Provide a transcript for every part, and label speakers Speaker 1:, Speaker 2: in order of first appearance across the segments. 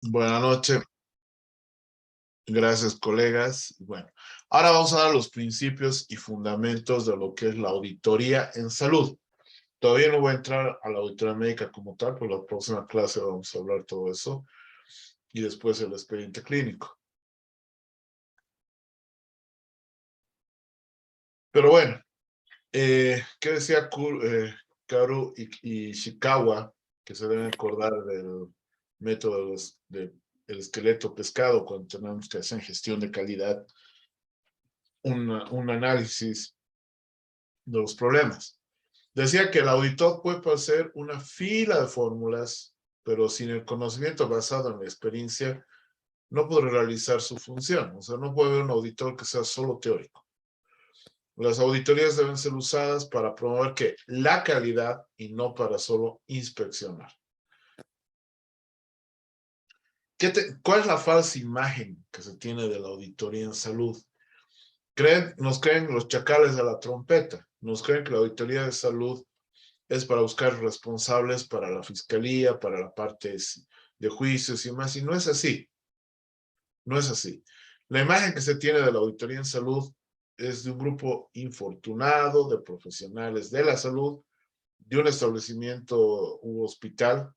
Speaker 1: Buenas noches, gracias colegas. Bueno, ahora vamos a dar los principios y fundamentos de lo que es la auditoría en salud. Todavía no voy a entrar a la auditoría médica como tal, pero la próxima clase vamos a hablar todo eso y después el expediente clínico. Pero bueno, ¿qué decía Karu y Ishikawa? Que se deben acordar del método del esqueleto pescado cuando tenemos que hacer gestión de calidad, un análisis de los problemas. Decía que el auditor puede hacer una fila de fórmulas, pero sin el conocimiento basado en la experiencia, no puede realizar su función. O sea, no puede haber un auditor que sea solo teórico. Las auditorías deben ser usadas para promover que la calidad y no para solo inspeccionar. ¿Cuál es la falsa imagen que se tiene de la auditoría en salud? Nos creen los chacales de la trompeta, nos creen que la auditoría de salud es para buscar responsables para la fiscalía, para la parte de juicios y más, y no es así, no es así. La imagen que se tiene de la auditoría en salud es de un grupo infortunado de profesionales de la salud, de un establecimiento u hospital,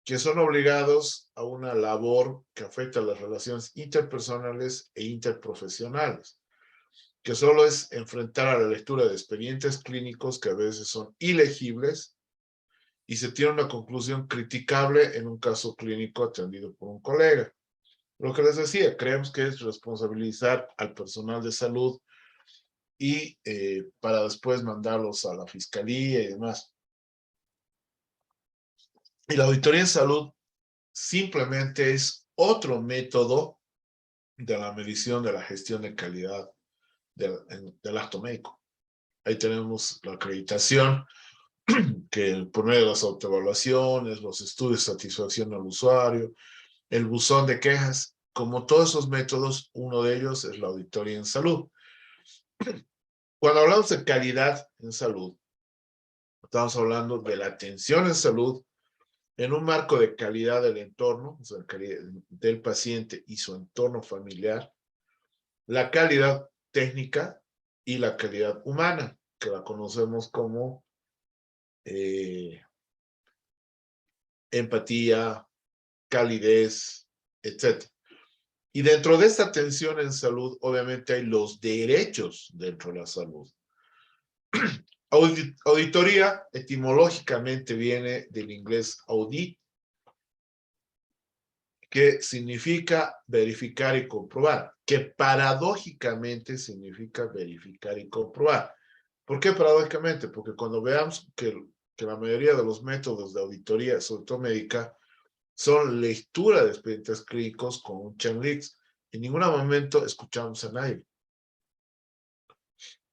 Speaker 1: que son obligados a una labor que afecta a las relaciones interpersonales e interprofesionales, que solo es enfrentar a la lectura de expedientes clínicos que a veces son ilegibles y se tiene una conclusión criticable en un caso clínico atendido por un colega. Lo que les decía, creemos que es responsabilizar al personal de salud y para después mandarlos a la fiscalía y demás. Y la auditoría en salud simplemente es otro método de la medición de la gestión de calidad del acto médico. Ahí tenemos la acreditación, que por medio de las autoevaluaciones, los estudios de satisfacción al usuario, el buzón de quejas, como todos esos métodos, uno de ellos es la auditoría en salud. Cuando hablamos de calidad en salud, estamos hablando de la atención en salud en un marco de calidad del entorno, o sea, del paciente y su entorno familiar, la calidad técnica y la calidad humana, que la conocemos como empatía, calidez, etc. Y dentro de esta atención en salud, obviamente hay los derechos dentro de la salud. Auditoría etimológicamente viene del inglés audit, que significa verificar y comprobar, que paradójicamente significa verificar y comprobar. ¿Por qué paradójicamente? Porque cuando veamos que la mayoría de los métodos de auditoría, sobre todo médica, son lectura de expedientes clínicos con un Chenlix. En ningún momento escuchamos a nadie,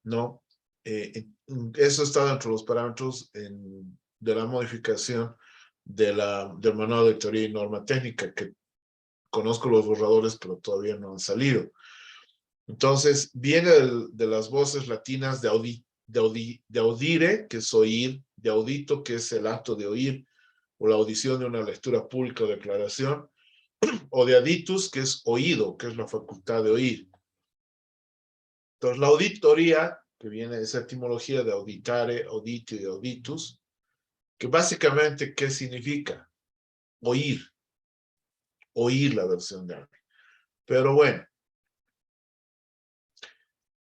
Speaker 1: ¿no? Eso está dentro de los parámetros de la modificación del manual de auditoría y norma técnica, que conozco los borradores, pero todavía no han salido. Entonces, viene de las voces latinas de audire, que es oír, de audito, que es el acto de oír, o la audición de una lectura pública o declaración, o de aditus, que es oído, que es la facultad de oír. Entonces, la auditoría, que viene de esa etimología de auditare, auditio y auditus, que básicamente, ¿qué significa? Oír, oír la versión de alguien. Pero bueno,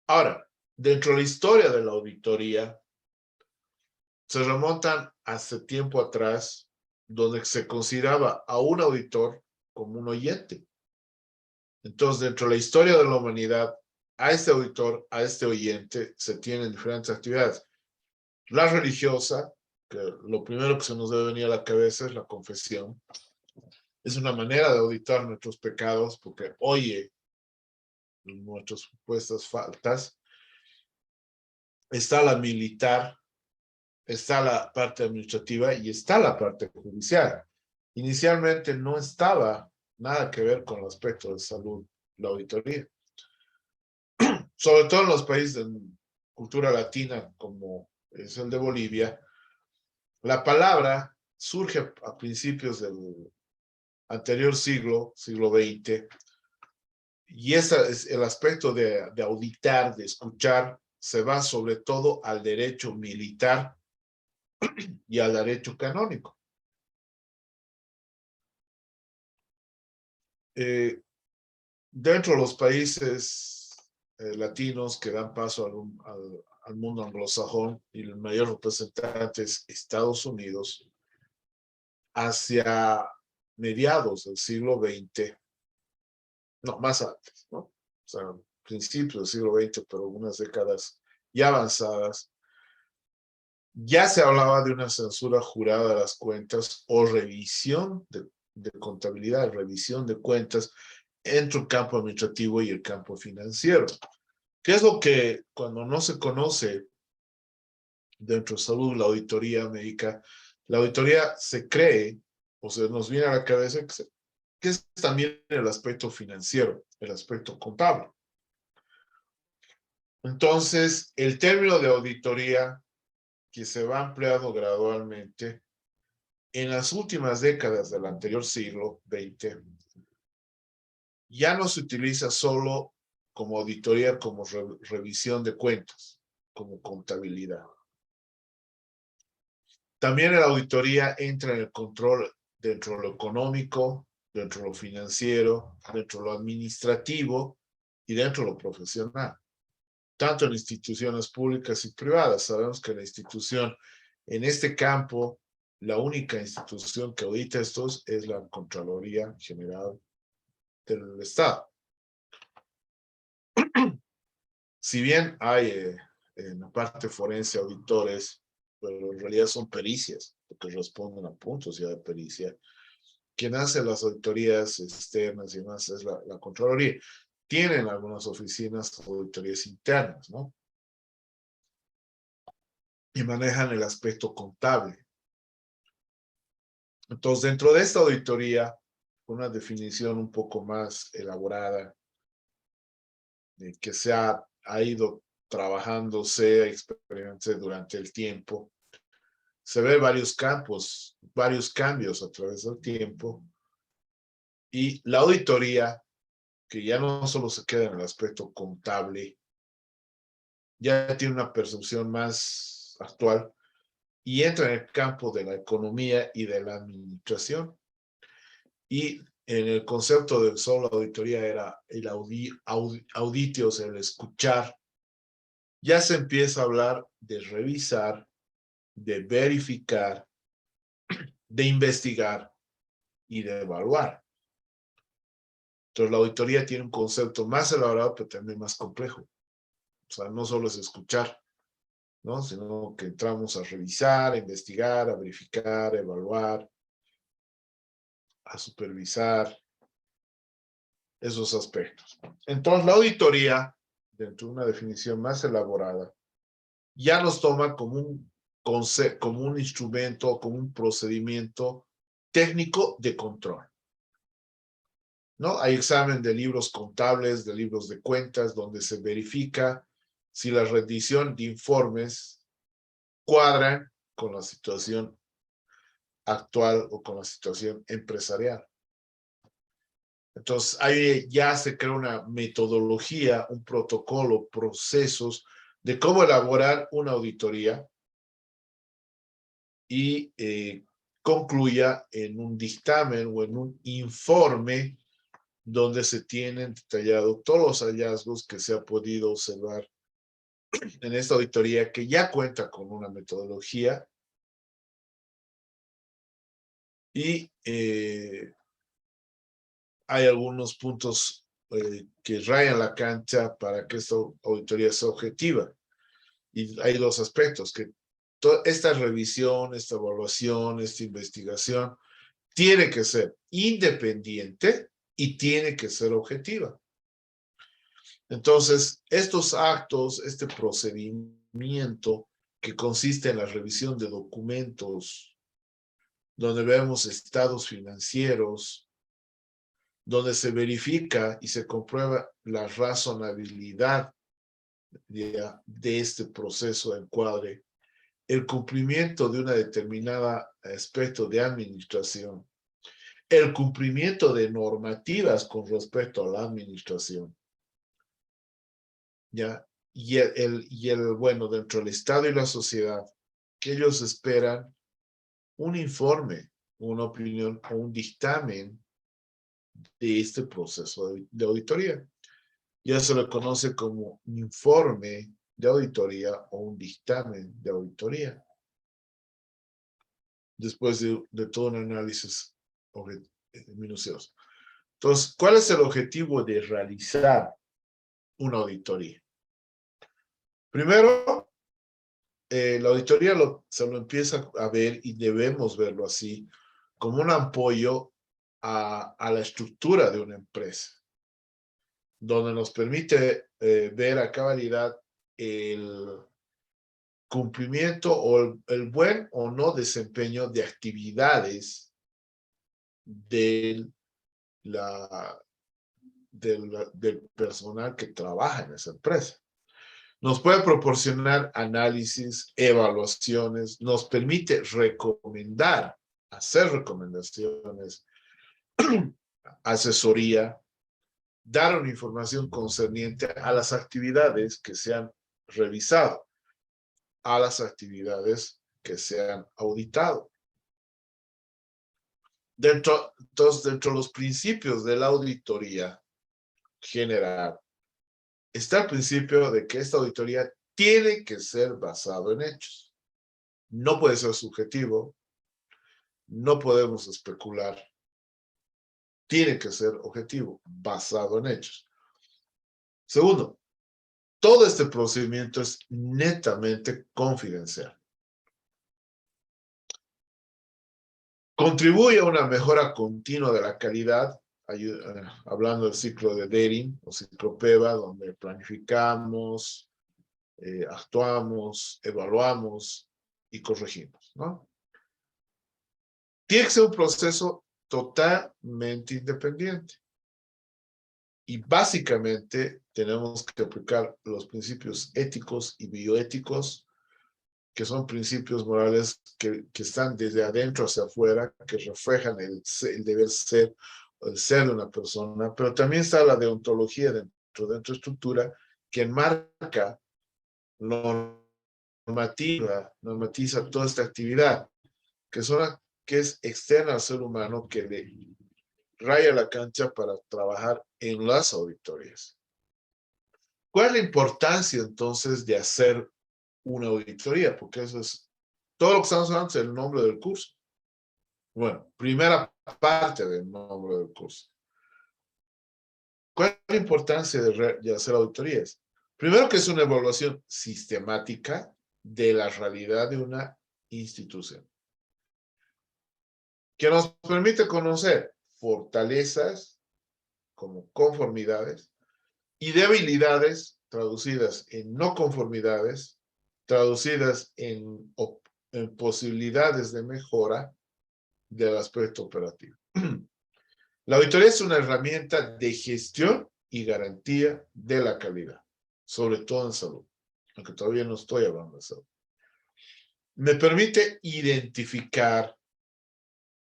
Speaker 1: ahora, dentro de la historia de la auditoría, se remontan hace tiempo atrás, donde se consideraba a un auditor como un oyente. Entonces, dentro de la historia de la humanidad, a este auditor, a este oyente, se tienen diferentes actividades. La religiosa, que lo primero que se nos debe venir a la cabeza es la confesión. Es una manera de auditar nuestros pecados porque oye nuestras supuestas faltas. Está la militar, está la parte administrativa y está la parte judicial. Inicialmente no estaba nada que ver con el aspecto de salud, la auditoría. Sobre todo en los países de cultura latina, como es el de Bolivia, la palabra surge a principios anterior siglo, siglo XX, y ese es el aspecto de auditar, de escuchar, se va sobre todo al derecho militar y al derecho canónico. Dentro de los países latinos que dan paso al mundo anglosajón, y el mayor representante es Estados Unidos, hacia mediados del siglo XX, no, más antes, ¿no? O sea, principios del siglo XX, pero unas décadas ya avanzadas, ya se hablaba de una censura jurada de las cuentas o revisión de contabilidad, revisión de cuentas entre el campo administrativo y el campo financiero. ¿Qué es lo que cuando no se conoce dentro de salud la auditoría médica? La auditoría se cree, o se nos viene a la cabeza que es también el aspecto financiero, el aspecto contable. Entonces, el término de auditoría que se va ampliando gradualmente en las últimas décadas del anterior siglo XX, ya no se utiliza solo como auditoría, como revisión de cuentas, como contabilidad. También la auditoría entra en el control dentro de lo económico, dentro de lo financiero, dentro de lo administrativo y dentro de lo profesional. Tanto en instituciones públicas y privadas. Sabemos que la institución, en este campo, la única institución que audita estos es la Contraloría General del Estado. Si bien hay en la parte forense auditores, pero en realidad son pericias, porque responden a puntos ya de pericia. Quien hace las auditorías externas y demás es la Contraloría. Tienen algunas oficinas auditorías internas, ¿no? Y manejan el aspecto contable. Entonces, dentro de esta auditoría, una definición un poco más elaborada, que se ha ido trabajándose, experimentándose durante el tiempo, se ve varios campos, varios cambios a través del tiempo, y la auditoría, que ya no solo se queda en el aspecto contable, ya tiene una percepción más actual y entra en el campo de la economía y de la administración. Y en el concepto de solo auditoría era el auditio, o sea, el escuchar. Ya se empieza a hablar de revisar, de verificar, de investigar y de evaluar. Entonces la auditoría tiene un concepto más elaborado, pero también más complejo. O sea, no solo es escuchar, ¿no? Sino que entramos a revisar, a investigar, a verificar, a evaluar, a supervisar esos aspectos. Entonces la auditoría, dentro de una definición más elaborada, ya nos toma como un concepto, como un instrumento, como un procedimiento técnico de control, ¿no? Hay examen de libros contables, de libros de cuentas, donde se verifica si la rendición de informes cuadran con la situación actual o con la situación empresarial. Entonces, ahí ya se crea una metodología, un protocolo, procesos de cómo elaborar una auditoría y concluya en un dictamen o en un informe donde se tienen detallados todos los hallazgos que se ha podido observar en esta auditoría, que ya cuenta con una metodología y hay algunos puntos que rayan la cancha para que esta auditoría sea objetiva. Y hay dos aspectos, que esta revisión, esta evaluación, esta investigación tiene que ser independiente y tiene que ser objetiva. Entonces, estos actos, este procedimiento que consiste en la revisión de documentos, donde vemos estados financieros, donde se verifica y se comprueba la razonabilidad de este proceso de encuadre, el cumplimiento de una determinada aspecto de administración el cumplimiento de normativas con respecto a la administración, ¿ya? Bueno, dentro del Estado y la sociedad, que ellos esperan un informe, una opinión o un dictamen de este proceso de auditoría. Ya se le conoce como informe de auditoría o un dictamen de auditoría, después de todo un análisis minucioso. Entonces, ¿cuál es el objetivo de realizar una auditoría? Primero, la auditoría se lo empieza a ver, y debemos verlo así, como un apoyo a la estructura de una empresa, donde nos permite ver a cabalidad el cumplimiento o el buen o no desempeño de actividades del, del personal que trabaja en esa empresa. Nos puede proporcionar análisis, evaluaciones, nos permite recomendar, hacer recomendaciones, asesoría, dar una información concerniente a las actividades que se han revisado, a las actividades que se han auditado. Entonces, dentro de los principios de la auditoría general, está el principio de que esta auditoría tiene que ser basado en hechos. No puede ser subjetivo, no podemos especular, tiene que ser objetivo, basado en hechos. Segundo, todo este procedimiento es netamente confidencial. Contribuye a una mejora continua de la calidad, hablando del ciclo de Dering o ciclo PEVA, donde planificamos, actuamos, evaluamos y corregimos, ¿no? Tiene que ser un proceso totalmente independiente. Y básicamente tenemos que aplicar los principios éticos y bioéticos, que son principios morales que están desde adentro hacia afuera, que reflejan el deber ser, el ser de una persona, pero también está la deontología dentro de nuestra estructura, que enmarca, normatiza toda esta actividad, que es externa al ser humano, que le raya la cancha para trabajar en las auditorías. ¿Cuál es la importancia entonces de hacer una auditoría? Porque eso es todo lo que estamos hablando, es el nombre del curso. Bueno, primera parte del nombre del curso. ¿Cuál es la importancia de hacer auditorías? Primero, que es una evaluación sistemática de la realidad de una institución, que nos permite conocer fortalezas como conformidades y debilidades traducidas en no conformidades, traducidas en posibilidades de mejora del aspecto operativo. La auditoría es una herramienta de gestión y garantía de la calidad, sobre todo en salud, aunque todavía no estoy hablando de salud. Me permite identificar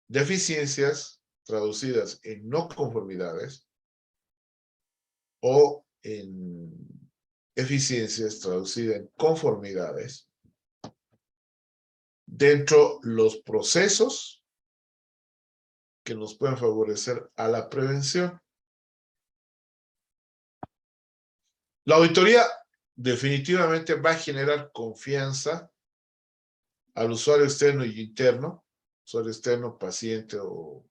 Speaker 1: deficiencias traducidas en no conformidades o en eficiencias traducidas en conformidades dentro de los procesos que nos pueden favorecer a la prevención. La auditoría definitivamente va a generar confianza al usuario externo y interno, usuario externo, paciente o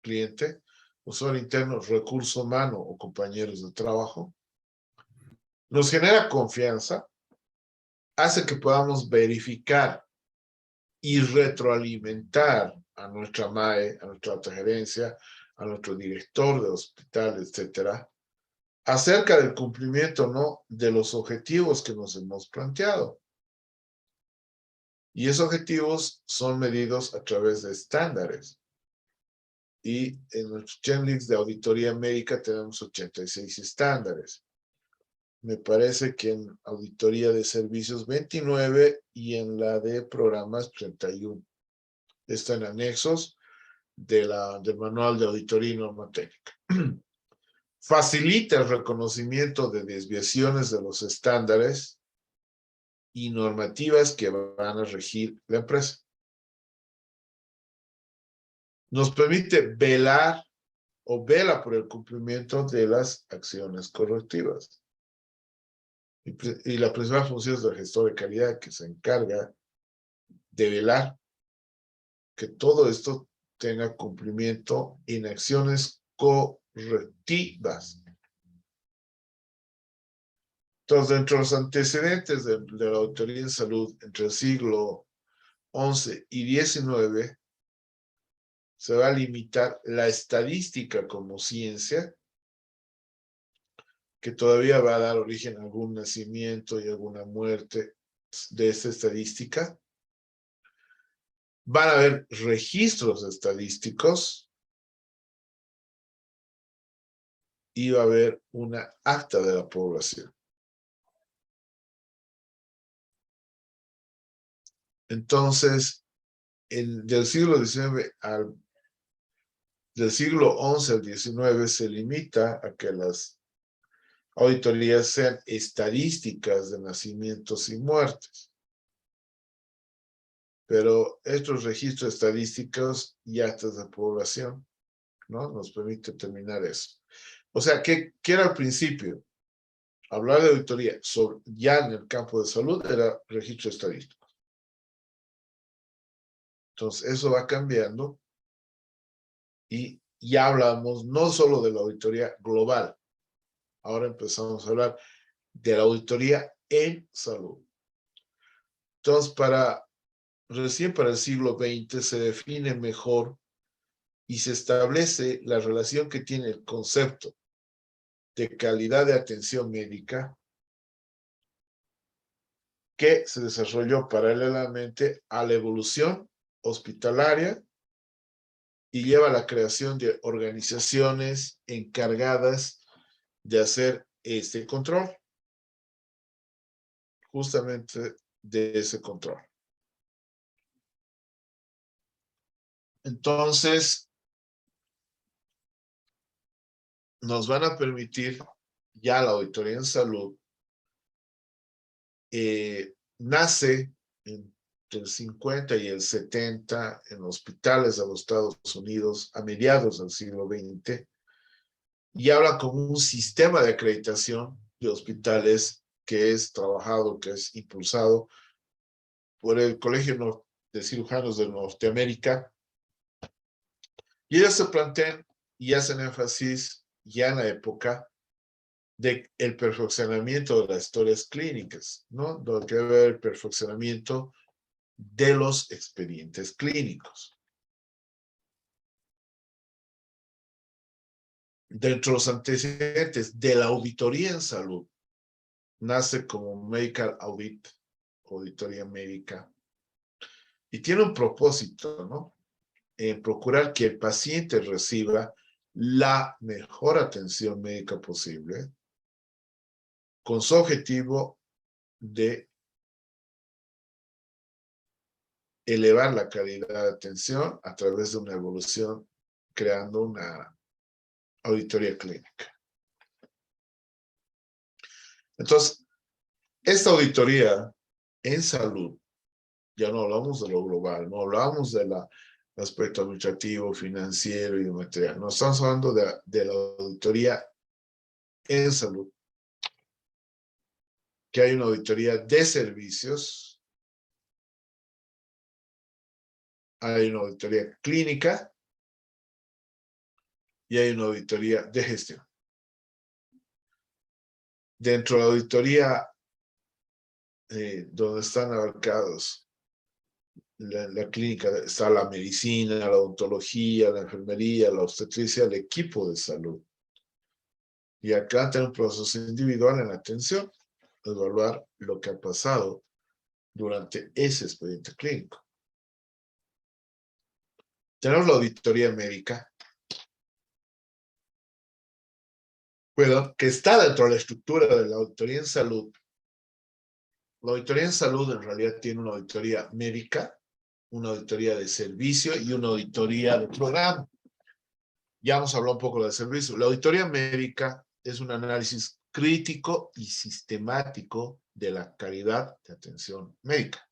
Speaker 1: cliente, usuario interno, recurso humano o compañeros de trabajo. Nos genera confianza, hace que podamos verificar y retroalimentar a nuestra MAE, a nuestra alta gerencia, a nuestro director de hospital, etcétera, acerca del cumplimiento, ¿no?, de los objetivos que nos hemos planteado. Y esos objetivos son medidos a través de estándares. Y en nuestros Chemlinks de auditoría médica tenemos 86 estándares. Me parece que en auditoría de servicios 29 y en la de programas 31. Está en anexos. del Manual de Auditoría y Norma Técnica. Facilita el reconocimiento de desviaciones de los estándares y normativas que van a regir la empresa. Nos permite velar o vela por el cumplimiento de las acciones correctivas. Y la principal función es del gestor de calidad, que se encarga de velar que todo esto tenga cumplimiento en acciones correctivas. Entonces, dentro de los antecedentes de la auditoría en salud entre el siglo XI y XIX, se va a limitar la estadística como ciencia, que todavía va a dar origen a algún nacimiento y alguna muerte de esta estadística. Van a haber registros estadísticos y va a haber una acta de la población. Entonces, del siglo XIX del siglo XI al XIX se limita a que las auditorías sean estadísticas de nacimientos y muertes. Pero estos registros estadísticos y actas de población, ¿no? Nos permite terminar eso. O sea, ¿qué era al principio? Hablar de auditoría ya en el campo de salud era registro estadístico. Entonces, eso va cambiando y ya hablamos no solo de la auditoría global, ahora empezamos a hablar de la auditoría en salud. Entonces, recién para el siglo XX se define mejor y se establece la relación que tiene el concepto de calidad de atención médica que se desarrolló paralelamente a la evolución hospitalaria y lleva a la creación de organizaciones encargadas de hacer este control, justamente de ese control. Entonces, nos van a permitir ya la auditoría en salud. Nace entre el 50 y el 70 en hospitales de los Estados Unidos a mediados del siglo XX y habla como un sistema de acreditación de hospitales que es trabajado, que es impulsado por el Colegio de Cirujanos de Norteamérica. Y ellos se plantean y hacen énfasis ya en la época del perfeccionamiento de las historias clínicas, ¿no? Donde debe haber el perfeccionamiento de los expedientes clínicos. Dentro de los antecedentes de la auditoría en salud, nace como Medical Audit, auditoría médica, y tiene un propósito, ¿no? Procurar que el paciente reciba la mejor atención médica posible, con su objetivo de elevar la calidad de atención a través de una evolución, creando una auditoría clínica. Entonces, esta auditoría en salud, ya no hablamos de lo global, no hablamos del aspecto administrativo, financiero y de material, no estamos hablando de la auditoría en salud, que hay una auditoría de servicios, hay una auditoría clínica y hay una auditoría de gestión. Dentro de la auditoría donde están abarcados la clínica, está la medicina, la odontología, la enfermería, la obstetricia, el equipo de salud. Y acá tenemos un proceso individual en la atención, evaluar lo que ha pasado durante ese expediente clínico. Tenemos la auditoría médica, que está dentro de la estructura de la auditoría en salud. La auditoría en salud en realidad tiene una auditoría médica una auditoría de servicio y una auditoría de programa. Ya hemos hablado un poco de servicio. La auditoría médica es un análisis crítico y sistemático de la calidad de atención médica.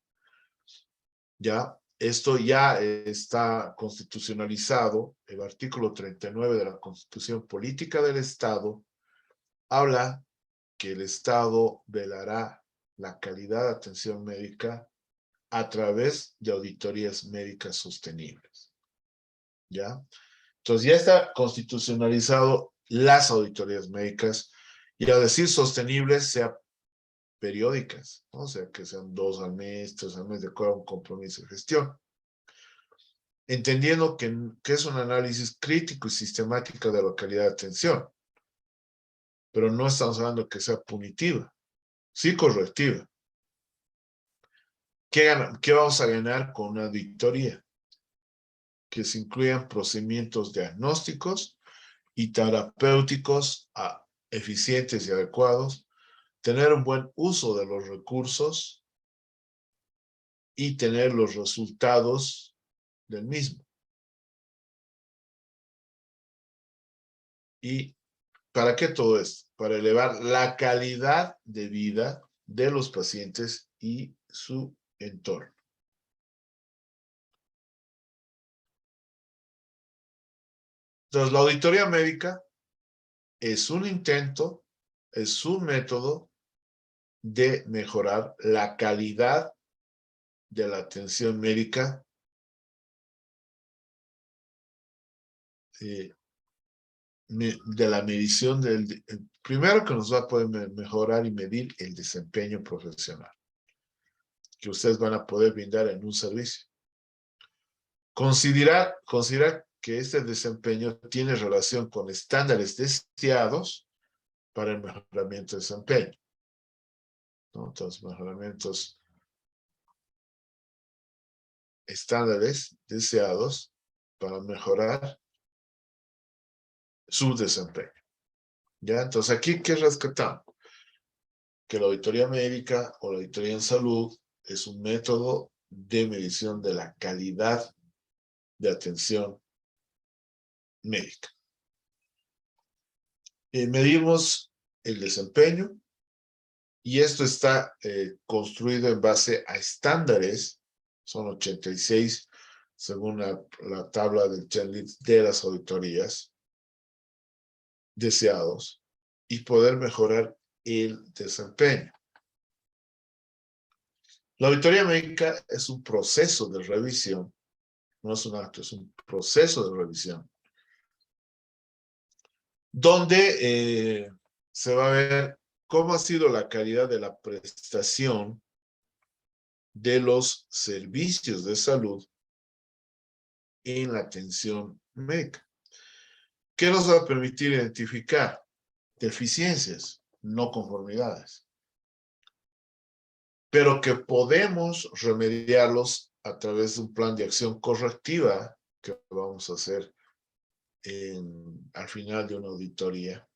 Speaker 1: Ya, esto ya está constitucionalizado. El artículo 39 de la Constitución Política del Estado habla que el Estado velará la calidad de atención médica a través de auditorías médicas sostenibles. ¿Ya? Entonces ya está constitucionalizado las auditorías médicas y al decir sostenibles, sea periódicas, ¿no? O sea, que sean 2 al mes, 3 al mes, de acuerdo a un compromiso de gestión. Entendiendo que es un análisis crítico y sistemático de la calidad de atención, pero no estamos hablando que sea punitiva, sí correctiva. ¿Qué vamos a ganar con una auditoría? Que se incluyan procedimientos diagnósticos y terapéuticos eficientes y adecuados, tener un buen uso de los recursos y tener los resultados del mismo. ¿Y para qué todo esto? Para elevar la calidad de vida de los pacientes y su entorno. Entonces, la auditoría médica es un intento, es un método de mejorar la calidad de la atención médica de la medición primero que nos va a poder mejorar y medir el desempeño profesional que ustedes van a poder brindar en un servicio. Considerar que este desempeño tiene relación con estándares deseados para el mejoramiento de desempeño, ¿no? Entonces, mejoramientos estándares deseados para mejorar su desempeño. ¿Ya? Entonces, aquí, ¿qué rescatamos? Que la auditoría médica o la auditoría en salud es un método de medición de la calidad de atención médica. Medimos el desempeño y esto está construido en base a estándares, son 86 según la tabla del Checklist de las auditorías deseados y poder mejorar el desempeño. La auditoría médica es un proceso de revisión, no es un acto, es un proceso de revisión, donde se va a ver cómo ha sido la calidad de la prestación de los servicios de salud en la atención médica. ¿Qué nos va a permitir identificar deficiencias, no conformidades? Pero que podemos remediarlos a través de un plan de acción correctiva que vamos a hacer al final de una auditoría.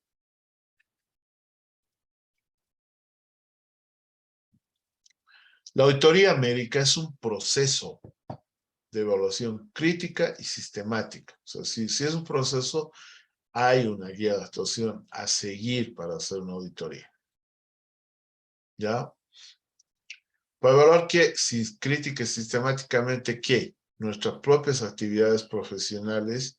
Speaker 1: La auditoría médica es un proceso de evaluación crítica y sistemática. O sea, si es un proceso, hay una guía de actuación a seguir para hacer una auditoría. ¿Ya? Para evaluar crítica sistemáticamente que nuestras propias actividades profesionales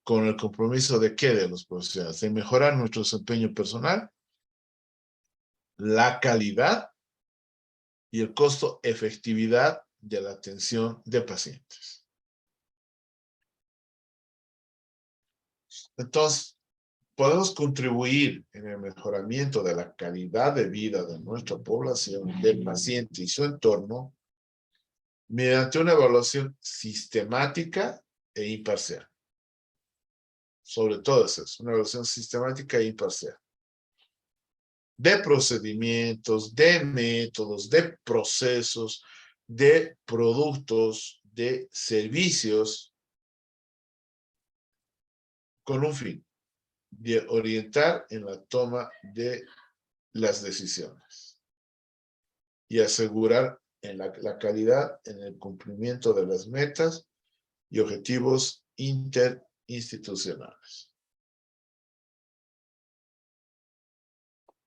Speaker 1: con el compromiso de qué de los profesionales, de mejorar nuestro desempeño personal, la calidad y el costo efectividad de la atención de pacientes. Entonces, podemos contribuir en el mejoramiento de la calidad de vida de nuestra población, del paciente y su entorno, mediante una evaluación sistemática e imparcial. Sobre todo es eso, una evaluación sistemática e imparcial. De procedimientos, de métodos, de procesos, de productos, de servicios, con un fin, de orientar en la toma de las decisiones y asegurar en la calidad en el cumplimiento de las metas y objetivos interinstitucionales.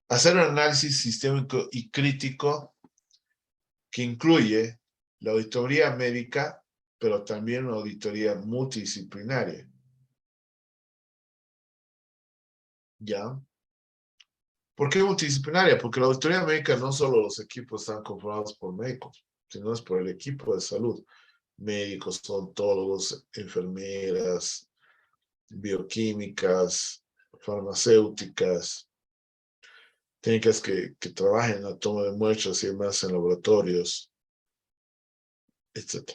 Speaker 1: Hacer un análisis sistémico y crítico que incluye la auditoría médica, pero también una auditoría multidisciplinaria. ¿Ya? ¿Por qué multidisciplinaria? Porque la auditoría médica no solo los equipos están conformados por médicos, sino es por el equipo de salud. Médicos, odontólogos, enfermeras, bioquímicas, farmacéuticas, técnicas que trabajen en la toma de muestras y demás en laboratorios, etc.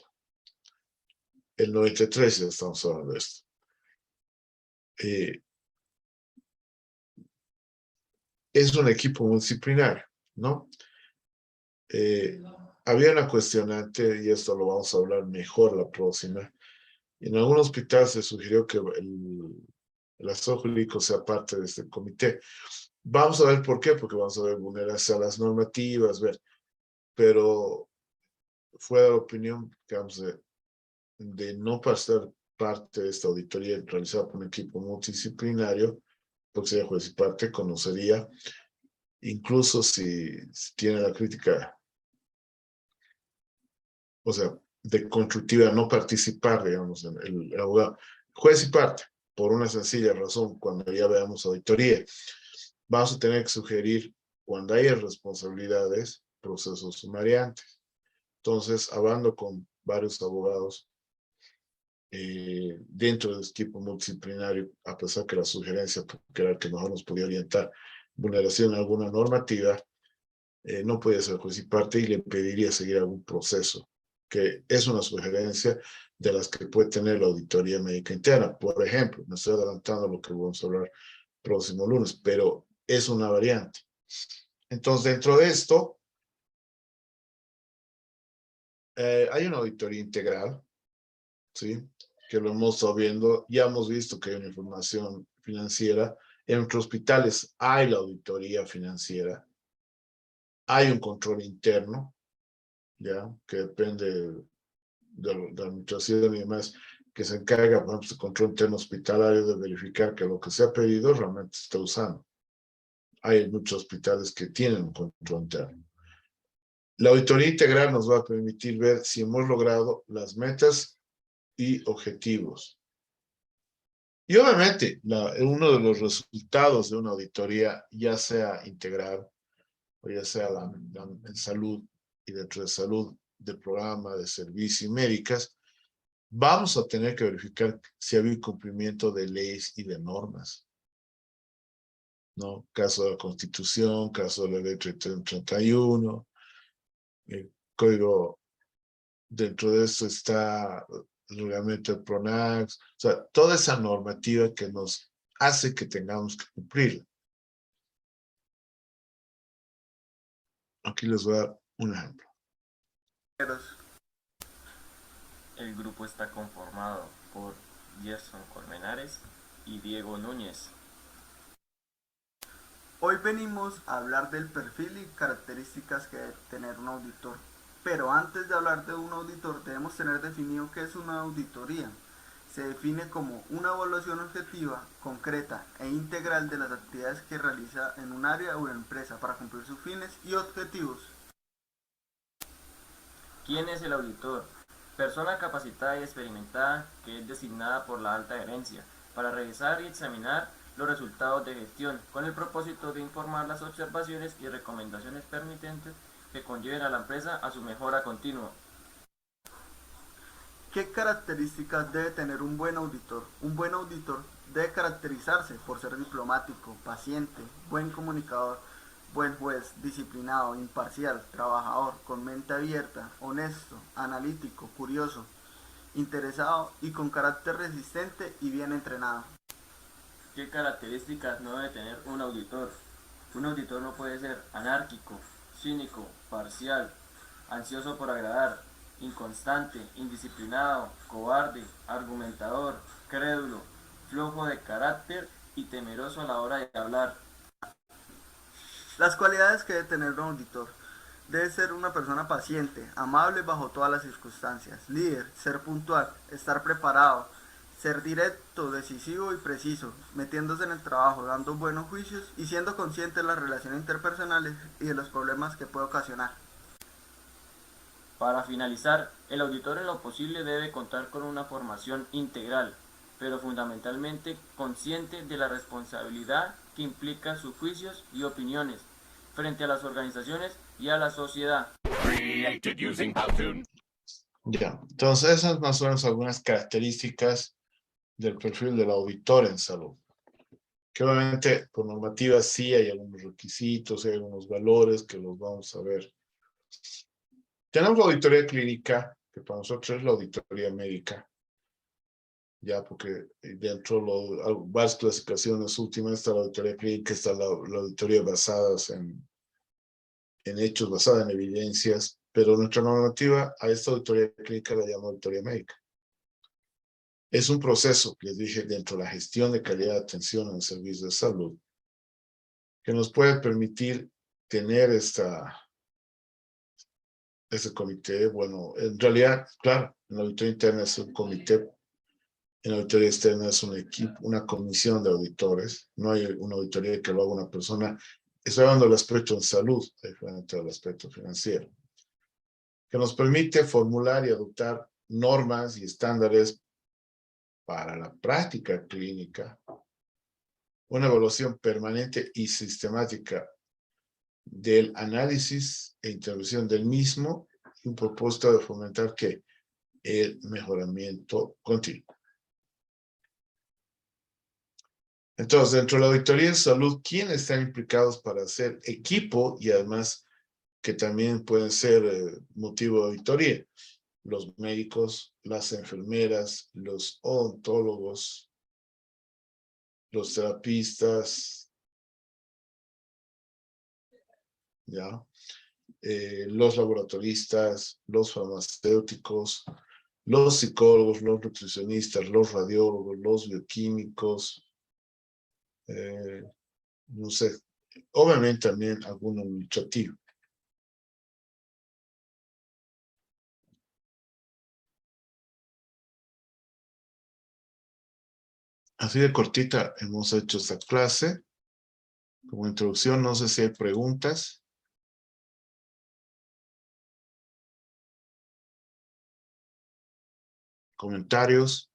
Speaker 1: El 93 ya estamos hablando de esto. Es un equipo multidisciplinario, ¿no? Había una cuestionante, y esto lo vamos a hablar mejor la próxima. En algún hospital se sugirió que el asesor jurídico sea parte de este comité. Vamos a ver por qué, porque vamos a ver vulnerarse a las normativas, ver. Pero fue la opinión, digamos, de no pasar parte de esta auditoría realizada por un equipo multidisciplinario, porque sería juez y parte, conocería, incluso si tiene la crítica, o sea, de constructiva, no participar, digamos, en el abogado, juez y parte, por una sencilla razón, cuando ya veamos auditoría, vamos a tener que sugerir, cuando haya responsabilidades, procesos sumariantes. Entonces, hablando con varios abogados, dentro del equipo multidisciplinario, a pesar que la sugerencia, que era el que mejor nos podía orientar, vulneración de alguna normativa, no podía ser juez y parte y le pediría seguir algún proceso, que es una sugerencia de las que puede tener la auditoría médica interna. Por ejemplo, me estoy adelantando a lo que vamos a hablar próximo lunes, pero es una variante. Entonces, dentro de esto, hay una auditoría integral, ¿sí? Que lo hemos estado viendo, ya hemos visto que hay una información financiera. En nuestros hospitales hay la auditoría financiera, hay un control interno, ¿ya? Que depende de la administración y demás, que se encarga, por ejemplo, del control interno hospitalario de verificar que lo que se ha pedido realmente se está usando. Hay muchos hospitales que tienen un control interno. La auditoría integral nos va a permitir ver si hemos logrado las metas y objetivos. Y obviamente, uno de los resultados de una auditoría, ya sea integral o ya sea en salud y dentro de salud, de programa, de servicios y médicas, vamos a tener que verificar si ha habido cumplimiento de leyes y de normas, ¿no? Caso de la Constitución, caso de la Ley 31, el código, dentro de esto está el reglamento de PRONAX, o sea, toda esa normativa que nos hace que tengamos que cumplir. Aquí les voy a dar un ejemplo.
Speaker 2: El grupo está conformado por Gerson Colmenares y Diego Núñez.
Speaker 3: Hoy venimos a hablar del perfil y características que debe tener un auditor. Pero antes de hablar de un auditor debemos tener definido qué es una auditoría. Se define como una evaluación objetiva, concreta e integral de las actividades que realiza en un área o una empresa para cumplir sus fines y objetivos.
Speaker 2: ¿Quién es el auditor? Persona capacitada y experimentada que es designada por la alta gerencia para revisar y examinar los resultados de gestión con el propósito de informar las observaciones y recomendaciones permitentes que conlleven a la empresa a su mejora continua.
Speaker 3: ¿Qué características debe tener un buen auditor? Un buen auditor debe caracterizarse por ser diplomático, paciente, buen comunicador, buen juez, disciplinado, imparcial, trabajador, con mente abierta, honesto, analítico, curioso, interesado y con carácter resistente y bien entrenado.
Speaker 2: ¿Qué características no debe tener un auditor? Un auditor no puede ser anárquico, cínico, parcial, ansioso por agradar, inconstante, indisciplinado, cobarde, argumentador, crédulo, flojo de carácter y temeroso a la hora de hablar.
Speaker 3: Las cualidades que debe tener un auditor. Debe ser una persona paciente, amable bajo todas las circunstancias, líder, ser puntual, estar preparado, ser directo, decisivo y preciso, metiéndose en el trabajo, dando buenos juicios y siendo consciente de las relaciones interpersonales y de los problemas que puede ocasionar.
Speaker 2: Para finalizar, el auditor en lo posible debe contar con una formación integral, pero fundamentalmente consciente de la responsabilidad que implican sus juicios y opiniones frente a las organizaciones y a la sociedad.
Speaker 1: Ya, entonces esas más o menos algunas características del perfil del auditor en salud. Que obviamente por normativa sí hay algunos requisitos, hay algunos valores que los vamos a ver. Tenemos la auditoría clínica, que para nosotros es la auditoría médica, ya porque dentro de varias clasificaciones últimas está la auditoría clínica, está la auditoría basadas en hechos, basada en evidencias, pero nuestra normativa a esta auditoría clínica la llama auditoría médica. Es un proceso, les dije, dentro de la gestión de calidad de atención en el servicio de salud, que nos puede permitir tener ese comité. Bueno, en realidad, claro, en la auditoría interna es un comité, en la auditoría externa es un equipo, una comisión de auditores, no hay una auditoría que lo haga una persona. Estoy hablando del aspecto en salud, diferente del aspecto financiero, que nos permite formular y adoptar normas y estándares para la práctica clínica, una evaluación permanente y sistemática del análisis e intervención del mismo y un propósito de fomentar que el mejoramiento continuo. Entonces, dentro de la auditoría de salud, ¿quiénes están implicados para hacer equipo y además que también pueden ser motivo de auditoría? Los médicos, las enfermeras, los odontólogos, los terapistas, ¿ya? Los laboratoristas, los farmacéuticos, los psicólogos, los nutricionistas, los radiólogos, los bioquímicos, no sé, obviamente también algún administrativo. Así de cortita hemos hecho esta clase. Como introducción, no sé si hay preguntas. Comentarios.